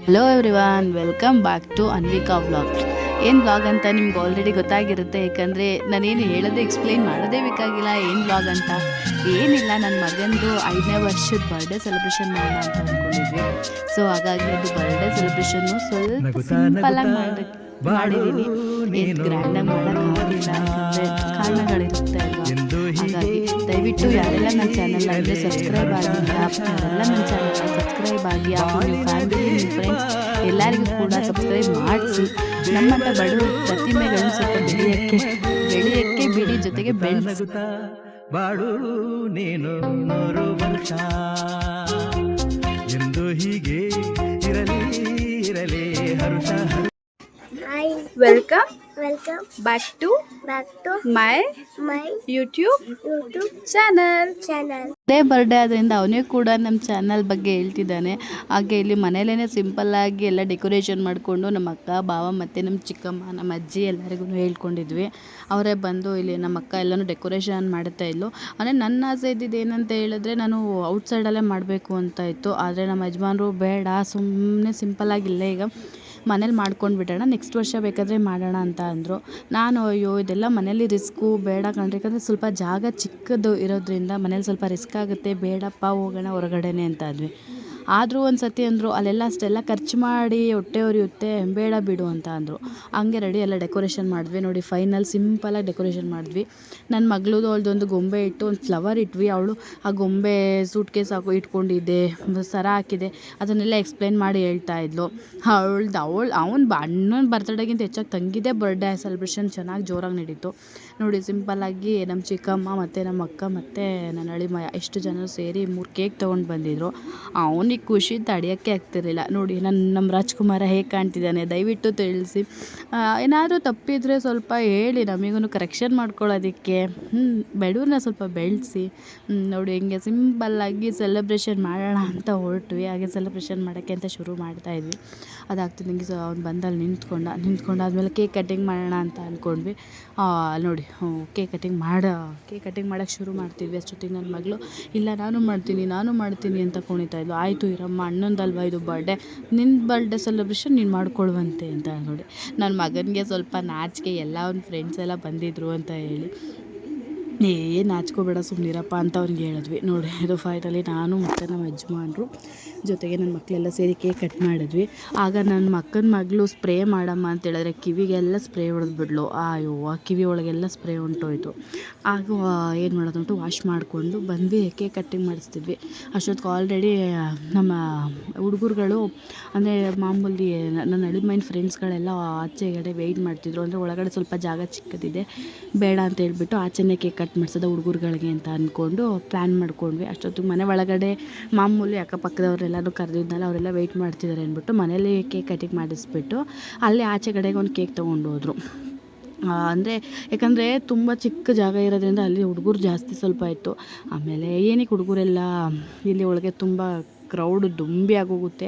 Hello everyone, welcome back to Anvika vlog. ಏನು vlog ಅಂತ ನಿಮ್ಗೆ ಆಲ್ರೆಡಿ ಗೊತ್ತಾಗಿರುತ್ತೆ, ಯಾಕಂದರೆ ನಾನೇನು ಹೇಳೋದೇ ಎಕ್ಸ್ಪ್ಲೈನ್ ಮಾಡೋದೇ ಬೇಕಾಗಿಲ್ಲ ಏನು ವ್ಲಾಗ್ ಅಂತ. ಏನಿಲ್ಲ, ನನ್ನ ಮಗಂದು 5ನೇ ವರ್ಷದ ಬರ್ಡೇ ಸೆಲೆಬ್ರೇಷನ್ ಮಾಡೋಣ ಅಂತ ಅಂದ್ಕೊಂಡಿದ್ವಿ. ಸೊ ಹಾಗಾಗಿ ಅದು ಬರ್ಡೇ ಸೆಲೆಬ್ರೇಷನ್ನು ಸ್ವಲ್ಪ ಸಿಂಪಲಾಗಿ ಮಾಡಿದ್ದೀನಿ. ಏನು ಗ್ರ್ಯಾಂಡಾಗಿ ಮಾಡೋಕ್ಕಾಗಲಿಲ್ಲ, ಯಾಕಂದರೆ ಕಾರಣಗಳಿರುತ್ತೆ ಅಲ್ವಾ. ಹಾಗಾಗಿ ದಯವಿಟ್ಟು ಯಾರೆಲ್ಲ ನನ್ನ ಚಾನಲ್ನ ಅಂದರೆ ಸಬ್ಸ್ಕ್ರೈಬ್ ಆಗಿಲ್ಲ ಅವರೆಲ್ಲ ನನ್ನ ಚಾನಲ್ನ ಸಬ್ಸ್ಕ್ರೈಬ್ ಆಗಿ, ಹಾಗೂ ನಿಮ್ಮ ಫ್ಯಾಮಿಲಿ, ನಿಮ್ಮ ಫ್ರೆಂಡ್ಸ್ ಎಲ್ಲರಿಗೂ ಕೂಡ ಸಬ್ಸ್ಕ್ರೈಬ್ ಮಾಡಿಸಿ. ನಮ್ಮಂಥ ಬಡವರು ಪ್ರತಿಮೆಗಳನ್ನು ಸ್ವಲ್ಪ ಬೆಳೆಯೋಕ್ಕೆ ಬಿಡಿ, ಜೊತೆಗೆ ಬೆಳೆಸುತ್ತಾ ಬಾಳು ನೀನು 100 ವರ್ಷ ಎಂದು ಹೀಗೆ ಇರಲಿ ಇರಲಿ ಹರುಷ. Welcome Welcome back to my YouTube YouTube channel. channel. ಅದೇ ಬರ್ಡೇ ಆದ್ದರಿಂದ ಅವನೇ ಕೂಡ ನಮ್ಮ ಚಾನಲ್ ಬಗ್ಗೆ ಹೇಳ್ತಿದ್ದಾನೆ. ಹಾಗೆ ಇಲ್ಲಿ ಮನೇಲೇ ಸಿಂಪಲ್ಲಾಗಿ ಎಲ್ಲ ಡೆಕೋರೇಷನ್ ಮಾಡಿಕೊಂಡು ನಮ್ಮ ಅಕ್ಕ, ಬಾವ ಮತ್ತು ನಮ್ಮ ಚಿಕ್ಕಮ್ಮ, ನಮ್ಮ ಅಜ್ಜಿ ಎಲ್ಲರಿಗೂ ಹೇಳ್ಕೊಂಡಿದ್ವಿ. ಅವರೇ ಬಂದು ಇಲ್ಲಿ ನಮ್ಮ ಅಕ್ಕ ಎಲ್ಲನೂ ಡೆಕೋರೇಷನ್ ಮಾಡ್ತಾ ಇದ್ಲು. ಅಂದರೆ ನನ್ನ ಆಸೆ ಇದ್ದಿದ್ದು ಏನಂತ ಹೇಳಿದ್ರೆ, ನಾನು ಔಟ್ಸೈಡಲ್ಲೇ ಮಾಡಬೇಕು ಅಂತ ಇತ್ತು. ಆದರೆ ನಮ್ಮ ಯಜಮಾನರು ಬೇಡ, ಸುಮ್ಮನೆ ಸಿಂಪಲ್ಲಾಗಿ ಇಲ್ಲೇ ಈಗ ಮನೇಲಿ ಮಾಡ್ಕೊಂಡು ಬಿಡೋಣ, ನೆಕ್ಸ್ಟ್ ವರ್ಷ ಬೇಕಾದರೆ ಮಾಡೋಣ ಅಂತ ಅಂದರು. ನಾನು ಅಯ್ಯೋ ಇದೆಲ್ಲ ಮನೇಲಿ ರಿಸ್ಕು ಬೇಡ ಕಣ್ರಿ, ಯಾಕಂದರೆ ಸ್ವಲ್ಪ ಜಾಗ ಚಿಕ್ಕದು ಇರೋದ್ರಿಂದ ಮನೇಲಿ ಸ್ವಲ್ಪ ರಿಸ್ಕ್ ಆಗುತ್ತೆ, ಬೇಡಪ್ಪ ಹೋಗೋಣ ಹೊರಗಡೆನೆ ಅಂತ ಆದ್ವಿ. ಆದರೂ ಒಂದು ಸತಿ ಅಂದರು, ಅಲ್ಲೆಲ್ಲ ಅಷ್ಟೆಲ್ಲ ಖರ್ಚು ಮಾಡಿ ಹೊಟ್ಟೆ ಉರಿಯುತ್ತೆ, ಬೇಡ ಬಿಡು ಅಂತ ಅಂದರು. ಹಂಗೆ ರೆಡಿ ಎಲ್ಲ ಡೆಕೋರೇಷನ್ ಮಾಡಿದ್ವಿ. ನೋಡಿ ಫೈನಲ್ ಸಿಂಪಲಾಗಿ ಡೆಕೋರೇಷನ್ ಮಾಡಿದ್ವಿ. ನನ್ನ ಮಗಳದು ಅವಳದೊಂದು ಗೊಂಬೆ ಇಟ್ಟು ಒಂದು ಫ್ಲವರ್ ಇಟ್ವಿ. ಅವಳು ಆ ಗೊಂಬೆ ಸೂಟ್ ಕೇಸ್ ಇಟ್ಕೊಂಡಿದ್ದೆ, ಸರ ಹಾಕಿದೆ, ಅದನ್ನೆಲ್ಲ ಎಕ್ಸ್ಪ್ಲೈನ್ ಮಾಡಿ ಹೇಳ್ತಾ ಇದ್ಲು. ಅವನು ಅಣ್ಣನ ಬರ್ತಡೇಗಿಂತ ಹೆಚ್ಚಾಗಿ ತಂಗಿದೇ ಬರ್ಡೇ ಸೆಲೆಬ್ರೇಷನ್ ಚೆನ್ನಾಗಿ ಜೋರಾಗಿ ನಡೀತು. ನೋಡಿ ಸಿಂಪಲ್ಲಾಗಿ ನಮ್ಮ ಚಿಕ್ಕಮ್ಮ ಮತ್ತು ನಮ್ಮ ಅಕ್ಕ ಮತ್ತು ನನ್ನ ಅಳಿಮಯ ಎಷ್ಟು ಜನ ಸೇರಿ 3 ಕೇಕ್ ತೊಗೊಂಡು ಬಂದಿದ್ದರು. ಅವನಿಗೆ ಖುಷಿ ತಡೆಯೋಕ್ಕೆ ಆಗ್ತಿರಲಿಲ್ಲ. ನೋಡಿ ನಮ್ಮ ರಾಜ್ಕುಮಾರ ಹೇಗೆ ಕಾಣ್ತಿದ್ದಾನೆ, ದಯವಿಟ್ಟು ತಿಳಿಸಿ. ಏನಾದರೂ ತಪ್ಪಿದರೆ ಸ್ವಲ್ಪ ಹೇಳಿ, ನಮಗೂ ಕರೆಕ್ಷನ್ ಮಾಡ್ಕೊಳ್ಳೋದಕ್ಕೆ. ಬಡವ್ರನ್ನ ಸ್ವಲ್ಪ ಬೆಳೆಸಿ. ನೋಡಿ ಹಿಂಗೆ ಸಿಂಪಲ್ಲಾಗಿ ಸೆಲೆಬ್ರೇಷನ್ ಮಾಡೋಣ ಅಂತ ಹೊರಟ್ವಿ. ಹಾಗೆ ಸೆಲೆಬ್ರೇಷನ್ ಮಾಡೋಕ್ಕೆ ಅಂತ ಶುರು ಮಾಡ್ತಾಯಿದ್ವಿ. ಅದಾಗ್ತಿದ್ದಂಗೆ ಅವ್ನು ಬಂದಲ್ಲಿ ನಿಂತ್ಕೊಂಡಾದ್ಮೇಲೆ ಕೇಕ್ ಕಟ್ಟಿಂಗ್ ಮಾಡೋಣ ಅಂತ ಅಂದ್ಕೊಂಡ್ವಿ. ನೋಡಿ ಕೇಕ್ ಕಟ್ಟಿಂಗ್ ಮಾಡೋಕ್ಕೆ ಶುರು ಮಾಡ್ತಿದ್ವಿ. ಅಷ್ಟೊತ್ತಿಗೆ ನನ್ನ ಮಗಳು ಇಲ್ಲ ನಾನು ಮಾಡ್ತೀನಿ ಅಂತ ಕುಣಿತಾ ಇದ್ಲು. ಆಯಿತು ಇರಮ್ಮ, ಅಣ್ಣಂದಲ್ವ ಇದು ಬರ್ಡೇ, ನಿನ್ನ ಬರ್ಡೇ ಸೆಲೆಬ್ರೇಷನ್ ನೀನು ಮಾಡ್ಕೊಳ್ವಂತೆ ಅಂತ ನೋಡಿ. ನನ್ನ ಮಗನಿಗೆ ಸ್ವಲ್ಪ ನಾಚಿಕೆ, ಎಲ್ಲ ಅವ್ನ ಫ್ರೆಂಡ್ಸ್ ಎಲ್ಲ ಬಂದಿದ್ದರು ಅಂತ ಹೇಳಿ, ನಾಚ್ಕೋಬೇಡ ಸುಮ್ಮನಿರಪ್ಪ ಅಂತ ಅವ್ನಿಗೆ ಹೇಳಿದ್ವಿ. ನೋಡಿ ಇದು ಫೈನಲಿ ನಾನು ಮತ್ತು ನಮ್ಮ ಯಜಮಾನ್ರು ಜೊತೆಗೆ ನನ್ನ ಮಕ್ಕಳೆಲ್ಲ ಸೇರಿ ಕೇಕ್ ಕಟ್ ಮಾಡಿದ್ವಿ. ಆಗ ನನ್ನ ಮಗಳು ಸ್ಪ್ರೇ ಮಾಡಮ್ಮ ಅಂತ ಹೇಳಿದ್ರೆ ಕಿವಿಗೆಲ್ಲ ಸ್ಪ್ರೇ ಹೊಡೆದ್ಬಿಡ್ಲು. ಅಯ್ಯೋ ಕಿವಿ ಒಳಗೆಲ್ಲ ಸ್ಪ್ರೇ ಹೊಂಟೋಯ್ತು. ಆಗ ಏನು ಮಾಡೋದುಂಟು, ವಾಶ್ ಮಾಡಿಕೊಂಡು ಬಂದ್ವಿ, ಕೇಕ್ ಕಟ್ಟಿಂಗ್ ಮಾಡಿಸ್ತಿದ್ವಿ. ಅಷ್ಟೊತ್ತಿಗೆ ಆಲ್ರೆಡಿ ನಮ್ಮ ಹುಡುಗರುಗಳು ಅಂದರೆ ಮಾಮೂಲಿ ನನ್ನ ಅಳಿಮೈನ ಫ್ರೆಂಡ್ಸ್ಗಳೆಲ್ಲ ಆಚೆಗಡೆ ವೆಯ್ಟ್ ಮಾಡ್ತಿದ್ರು. ಅಂದರೆ ಒಳಗಡೆ ಸ್ವಲ್ಪ ಜಾಗ ಚಿಕ್ಕದಿದೆ, ಬೇಡ ಅಂತ ಹೇಳ್ಬಿಟ್ಟು ಆಚೆನೇ ಕೇಕ್ ಕಟ್ ಮಾಡಿಸೋದು ಹುಡುಗರುಗಳಿಗೆ ಅಂತ ಅಂದ್ಕೊಂಡು ಪ್ಲ್ಯಾನ್ ಮಾಡ್ಕೊಂಡ್ವಿ. ಅಷ್ಟೊತ್ತಿಗೆ ಮನೆ ಒಳಗಡೆ ಮಾಮೂಲಿ ಅಕ್ಕಪಕ್ಕದವರೆಲ್ಲರೂ ಕರೆದಿದ್ನಲ್ಲ, ಅವರೆಲ್ಲ ವೆಯ್ಟ್ ಮಾಡ್ತಿದ್ದಾರೆ ಅಂದ್ಬಿಟ್ಟು ಮನೇಲಿ ಕೇಕ್ ಕಟಿಂಗ್ ಮಾಡಿಸ್ಬಿಟ್ಟು ಅಲ್ಲಿ ಆಚೆ ಕಡೆಗೆ ಒಂದು ಕೇಕ್ ತೊಗೊಂಡು ಹೋದರು. ಅಂದರೆ ಯಾಕಂದರೆ ತುಂಬ ಚಿಕ್ಕ ಜಾಗ ಇರೋದ್ರಿಂದ ಅಲ್ಲಿ ಹುಡುಗರು ಜಾಸ್ತಿ ಸ್ವಲ್ಪ ಇತ್ತು. ಆಮೇಲೆ ಏನಕ್ಕೆ ಹುಡುಗರೆಲ್ಲ ಇಲ್ಲಿ ಒಳಗೆ ತುಂಬ ಕ್ರೌಡು ದುಂಬಿ ಆಗೋಗುತ್ತೆ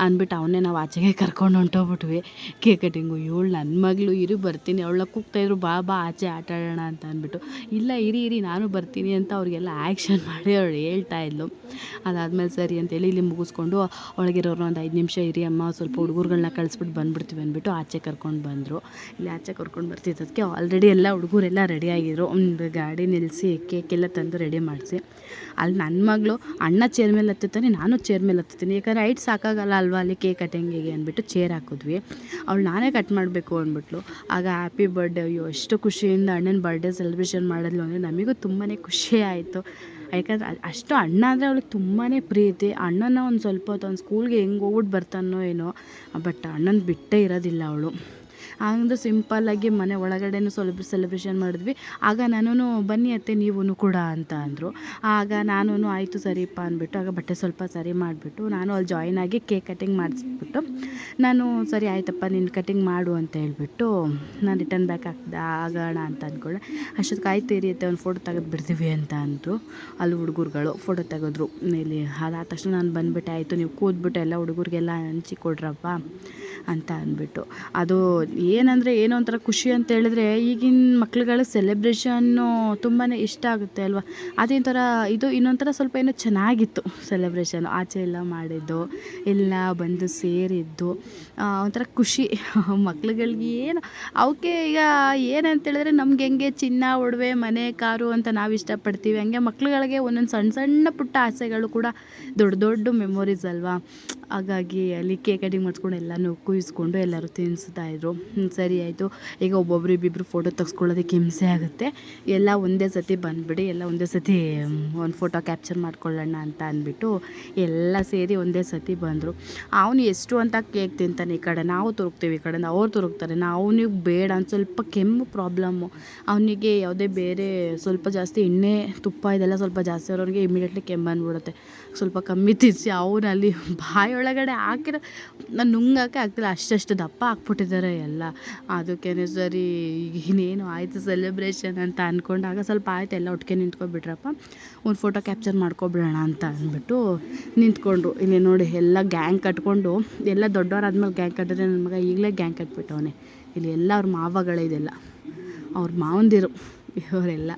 ಅಂದ್ಬಿಟ್ಟು ಅವನ್ನೇ ನಾವು ಆಚೆಗೆ ಕರ್ಕೊಂಡು ಹೊಂಟೋಗ್ಬಿಟ್ವಿ ಕೇಕ್ ಕಟಿಂಗು. ಇವಳು ನನ್ನ ಮಗಳು ಇರಿ ಬರ್ತೀನಿ, ಅವಳ ಕೂಗ್ತಾಯಿದ್ರು ಬಾ ಆಚೆ ಆಟ ಆಡೋಣ ಅಂತ ಅಂದ್ಬಿಟ್ಟು, ಇಲ್ಲ ಇರಿ ನಾನು ಬರ್ತೀನಿ ಅಂತ ಅವ್ರಿಗೆಲ್ಲ ಆ್ಯಕ್ಷನ್ ಮಾಡಿ ಅವಳು ಹೇಳ್ತಾ ಇದ್ಲು. ಅದಾದಮೇಲೆ ಸರಿ ಅಂತೇಳಿ ಇಲ್ಲಿ ಮುಗಿಸ್ಕೊಂಡು ಒಳಗಿರೋರು ಒಂದು 5 ನಿಮಿಷ ಇರಿ ಅಮ್ಮ, ಸ್ವಲ್ಪ ಹುಡುಗರುಗಳನ್ನ ಕಳಿಸ್ಬಿಟ್ಟು ಬಂದುಬಿಡ್ತೀವಿ ಅಂದ್ಬಿಟ್ಟು ಆಚೆ ಕರ್ಕೊಂಡು ಬಂದರು. ಇಲ್ಲಿ ಆಚೆ ಕರ್ಕೊಂಡು ಬರ್ತಿದ್ದಕ್ಕೆ ಆಲ್ರೆಡಿ ಎಲ್ಲ ಹುಡುಗರೆಲ್ಲ ರೆಡಿಯಾಗಿದ್ರು. ಒಂದು ಗಾಡಿ ನಿಲ್ಲಿಸಿ ಕೇಕೆಲ್ಲ ತಂದು ರೆಡಿ ಮಾಡಿಸಿ, ಅಲ್ಲಿ ನನ್ನ ಮಗಳು ಅಣ್ಣ ಚೇರ್ ಮೇಲೆ ಹತ್ತುತ್ತಾನೆ, ನಾನು ಚೇರ್ ಮೇಲೆ ಹತ್ತುತ್ತೀನಿ, ಯಾಕಂದರೆ ಹೈಟ್ ಸಾಕಾಗಲ್ಲ ಅಲ್ವಾ ಅಲ್ಲಿ ಕೇಕ್ ಕಟಿಂಗಿಗೆ ಅಂದ್ಬಿಟ್ಟು ಚೇರ್ ಹಾಕಿದ್ವಿ. ಅವಳು ನಾನೇ ಕಟ್ ಮಾಡಬೇಕು ಅಂದ್ಬಿಟ್ಲು. ಆಗ ಹ್ಯಾಪಿ ಬರ್ಡೇ, ಅಯ್ಯೋ ಎಷ್ಟು ಖುಷಿಯಿಂದ ಅಣ್ಣನ ಬರ್ಡೇ ಸೆಲೆಬ್ರೇಷನ್ ಮಾಡಿದ್ಲು ಅಂದರೆ ನಮಗೂ ತುಂಬಾ ಖುಷಿ ಆಯಿತು. ಯಾಕಂದರೆ ಅಷ್ಟು ಅಣ್ಣ ಅಂದರೆ ಅವಳಿಗೆ ತುಂಬಾ ಪ್ರೀತಿ. ಅಣ್ಣನ ಒಂದು ಸ್ವಲ್ಪ ಹೊತ್ತು ಅವ್ನು ಸ್ಕೂಲ್ಗೆ ಹೆಂಗೆ ಹೋಗ್ಬಿಟ್ಟು ಬರ್ತಾನೋ ಏನೋ, ಬಟ್ ಅಣ್ಣನ ಬಿಟ್ಟೇ ಇರೋದಿಲ್ಲ ಅವಳು. ಹಂಗೆ ಸಿಂಪಲ್ಲಾಗಿ ಮನೆ ಒಳಗಡೆನೂ ಸ್ವಲ್ಪ ಸೆಲೆಬ್ರೇಷನ್ ಮಾಡಿದ್ವಿ. ಆಗ ನಾನು ಬನ್ನಿ ಅತ್ತೆ ನೀವೂ ಕೂಡ ಅಂತ ಅಂದರು. ಆಗ ನಾನು ಆಯಿತು ಸರಿಪ್ಪ ಅಂದ್ಬಿಟ್ಟು ಆಗ ಬಟ್ಟೆ ಸ್ವಲ್ಪ ಸರಿ ಮಾಡಿಬಿಟ್ಟು ನಾನು ಅಲ್ಲಿ ಜಾಯಿನ್ ಆಗಿ ಕೇಕ್ ಕಟಿಂಗ್ ಮಾಡಿಸ್ಬಿಟ್ಟು ನಾನು ಸರಿ ಆಯ್ತಪ್ಪ ನೀನು ಕಟಿಂಗ್ ಮಾಡು ಅಂತ ಹೇಳ್ಬಿಟ್ಟು ನಾನು ರಿಟರ್ನ್ ಬ್ಯಾಕ್ ಆಗೋಣ ಅಂತ ಅಂದ್ಕೊಂಡೆ. ಅಷ್ಟೊತ್ತಿಗೆ ಆಯ್ತು ಇರಿಯುತ್ತೆ ಒಂದು ಫೋಟೋ ತೆಗೆದು ಬಿಡ್ತೀವಿ ಅಂತ ಅಂದರು. ಅಲ್ಲಿ ಹುಡುಗರುಗಳು ಫೋಟೋ ತೆಗೆದ್ರು. ಇಲ್ಲಿ ಅದಾದ ತಕ್ಷಣ ನಾನು ಬಂದುಬಿಟ್ಟೆ, ಆಯಿತು ನೀವು ಕೂದ್ಬಿಟ್ಟು ಎಲ್ಲ ಹುಡುಗರಿಗೆಲ್ಲ ಹಂಚಿ ಕೊಡ್ರಪ್ಪ ಅಂತ ಅಂದ್ಬಿಟ್ಟು. ಅದು ಏನಂದರೆ ಏನೋ ಒಂಥರ ಖುಷಿ ಅಂತ ಹೇಳಿದ್ರೆ ಈಗಿನ ಮಕ್ಳುಗಳ ಸೆಲೆಬ್ರೇಷನ್ನು ತುಂಬಾ ಇಷ್ಟ ಆಗುತ್ತೆ ಅಲ್ವಾ. ಅದೇ ಥರ ಇದು ಇನ್ನೊಂಥರ ಸ್ವಲ್ಪ ಏನೋ ಚೆನ್ನಾಗಿತ್ತು ಸೆಲೆಬ್ರೇಷನು. ಆಚೆ ಎಲ್ಲ ಮಾಡಿದ್ದು, ಎಲ್ಲ ಬಂದು ಸೇರಿದ್ದು ಒಂಥರ ಖುಷಿ ಮಕ್ಳುಗಳ್ಗೆ. ಏನು ಅವಕ್ಕೆ ಈಗ ಏನಂತ ಹೇಳಿದ್ರೆ ನಮ್ಗೆ ಹೆಂಗೆ ಚಿನ್ನ ಒಡವೆ ಮನೆ ಕಾರು ಅಂತ ನಾವು ಇಷ್ಟಪಡ್ತೀವಿ, ಹಂಗೆ ಮಕ್ಳುಗಳಿಗೆ ಒಂದೊಂದು ಸಣ್ಣ ಸಣ್ಣ ಪುಟ್ಟ ಆಸೆಗಳು ಕೂಡ ದೊಡ್ಡ ದೊಡ್ಡ ಮೆಮೊರೀಸ್ ಅಲ್ವಾ. ಹಾಗಾಗಿ ಅಲ್ಲಿ ಕೇಕ್ ಕಟಿಂಗ್ ಮಾಡಿಸ್ಕೊಂಡು ಎಲ್ಲನೂ ಕುಯ್ಸ್ಕೊಂಡು ಎಲ್ಲರೂ ತಿನ್ನಿಸ್ತಾಯಿದ್ರು. ಸರಿ ಆಯಿತು, ಈಗ ಒಬ್ಬೊಬ್ರು ಇಬ್ಬಿಬ್ಬರು ಫೋಟೋ ತೆಗೆಸ್ಕೊಳ್ಳೋದಕ್ಕೆ ಹಿಂಸೆ ಆಗುತ್ತೆ, ಎಲ್ಲ ಒಂದೇ ಸತಿ ಬಂದುಬಿಡಿ, ಎಲ್ಲ ಒಂದೇ ಸತಿ ಒಂದು ಫೋಟೋ ಕ್ಯಾಪ್ಚರ್ ಮಾಡ್ಕೊಳ್ಳೋಣ ಅಂತ ಅಂದ್ಬಿಟ್ಟು ಎಲ್ಲ ಸೇರಿ ಒಂದೇ ಸತಿ ಬಂದರು. ಅವನು ಎಷ್ಟು ಅಂತ ಕೇಕ್ ತಿಂತಾನೆ, ಈ ಕಡೆ ನಾವು ತುರುಕ್ತೀವಿ, ಈ ಕಡೆಯಿಂದ ಅವ್ರು ತುರುಕ್ತಾರೆ. ಅವನಿಗೆ ಬೇಡ ಅಂತ ಸ್ವಲ್ಪ ಕೆಮ್ಮು ಪ್ರಾಬ್ಲಮ್ಮು ಅವನಿಗೆ. ಯಾವುದೇ ಬೇರೆ ಸ್ವಲ್ಪ ಜಾಸ್ತಿ ಎಣ್ಣೆ ತುಪ್ಪ ಇದೆಲ್ಲ ಸ್ವಲ್ಪ ಜಾಸ್ತಿ ಅವ್ರಿಗೆ ಇಮಿಡಿಯೇಟ್ಲಿ ಕೆಮ್ಮು ಬಂದ್ಬಿಡುತ್ತೆ. ಸ್ವಲ್ಪ ಕಮ್ಮಿ ತಿನ್ನಿಸಿ ಅವನಲ್ಲಿ ಬಾಯೊಳಗಡೆ ಹಾಕಿರೋ ನಾನು ನುಂಗಕ್ಕೆ ಆಗ್ತಿಲ್ಲ, ಅಷ್ಟು ದಪ್ಪ ಹಾಕ್ಬಿಟ್ಟಿದ್ದಾರೆ ಎಲ್ಲ. ಅದಕ್ಕೇ ಸರಿ ಇನ್ನೇನು ಆಯಿತು ಸೆಲೆಬ್ರೇಷನ್ ಅಂತ ಅಂದ್ಕೊಂಡಾಗ ಸ್ವಲ್ಪ ಆಯ್ತು, ಎಲ್ಲ ಒಟ್ಟಿಗೆ ನಿಂತ್ಕೊಬಿಟ್ರಪ್ಪ, ಒಂದು ಫೋಟೋ ಕ್ಯಾಪ್ಚರ್ ಮಾಡ್ಕೊಬಿಡೋಣ ಅಂತ ಅಂದ್ಬಿಟ್ಟು ನಿಂತ್ಕೊಂಡ್ರು. ಇಲ್ಲಿ ನೋಡಿ ಎಲ್ಲ ಗ್ಯಾಂಗ್ ಕಟ್ಕೊಂಡು, ಎಲ್ಲ ದೊಡ್ಡವರಾದ್ಮೇಲೆ ಗ್ಯಾಂಗ್ ಕಟ್ಟಿದ್ರೆ ನನ್ನ ಮಗ ಈಗಲೇ ಗ್ಯಾಂಗ್ ಕಟ್ಬಿಟ್ಟವನೆ. ಇಲ್ಲಿ ಎಲ್ಲ ಅವ್ರ ಮಾವಗಳಿದೆಲ್ಲ, ಅವ್ರ ಮಾವಂದಿರು ಇವರೆಲ್ಲ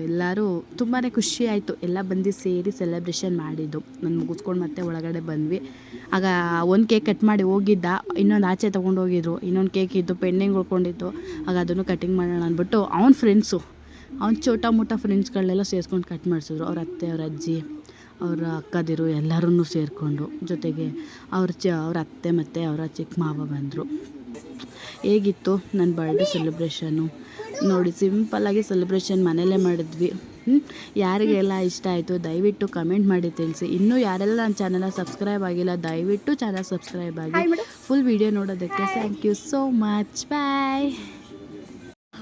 ಎಲ್ಲರೂ ತುಂಬಾ ಖುಷಿ ಆಯಿತು. ಎಲ್ಲ ಬಂದು ಸೇರಿ ಸೆಲೆಬ್ರೇಷನ್ ಮಾಡಿದ್ದು. ನಾನು ಮುಗಿಸ್ಕೊಂಡು ಮತ್ತೆ ಒಳಗಡೆ ಬಂದ್ವಿ. ಆಗ ಒಂದು ಕೇಕ್ ಕಟ್ ಮಾಡಿ ಹೋಗಿದ್ದ, ಇನ್ನೊಂದು ಆಚೆ ತೊಗೊಂಡೋಗಿದ್ರು, ಇನ್ನೊಂದು ಕೇಕ್ ಇದ್ದು ಪೆಂಡಿಂಗ್ ಉಳ್ಕೊಂಡಿತ್ತು. ಆಗ ಅದನ್ನು ಕಟಿಂಗ್ ಮಾಡೋಣ ಅಂದ್ಬಿಟ್ಟು ಅವ್ನ ಫ್ರೆಂಡ್ಸು, ಅವ್ನ ಚೋಟ ಮೋಟ ಫ್ರೆಂಡ್ಸ್ಗಳನ್ನೆಲ್ಲ ಸೇರಿಸ್ಕೊಂಡು ಕಟ್ ಮಾಡಿಸಿದ್ರು. ಅವ್ರ ಅತ್ತೆ, ಅವ್ರ ಅಜ್ಜಿ, ಅವರ ಅಕ್ಕದಿರು ಎಲ್ಲರೂ ಸೇರಿಕೊಂಡು, ಜೊತೆಗೆ ಅವ್ರ ಅತ್ತೆ ಮತ್ತು ಅವರ ಚಿಕ್ಕ ಮಾವ ಬಂದರು. ಹೇಗಿತ್ತು ನನ್ನ ಬರ್ಡೇ ಸೆಲೆಬ್ರೇಷನ್ನು ನೋಡಿ, ಸಿಂಪಲ್ಲಾಗಿ ಸೆಲೆಬ್ರೇಷನ್ ಮನೆಯಲ್ಲೇ ಮಾಡಿದ್ವಿ. ಯಾರಿಗೆಲ್ಲ ಇಷ್ಟ ಆಯಿತು ದಯವಿಟ್ಟು ಕಮೆಂಟ್ ಮಾಡಿ ತಿಳಿಸಿ. ಇನ್ನೂ ಯಾರೆಲ್ಲ ನನ್ನ ಚಾನಲ್ನ ಸಬ್ಸ್ಕ್ರೈಬ್ ಆಗಿಲ್ಲ ದಯವಿಟ್ಟು ಚಾನಲ್ ಸಬ್ಸ್ಕ್ರೈಬ್ ಆಗಿ. ಫುಲ್ ವೀಡಿಯೋ ನೋಡೋದಕ್ಕೆ thank you so much. Bye.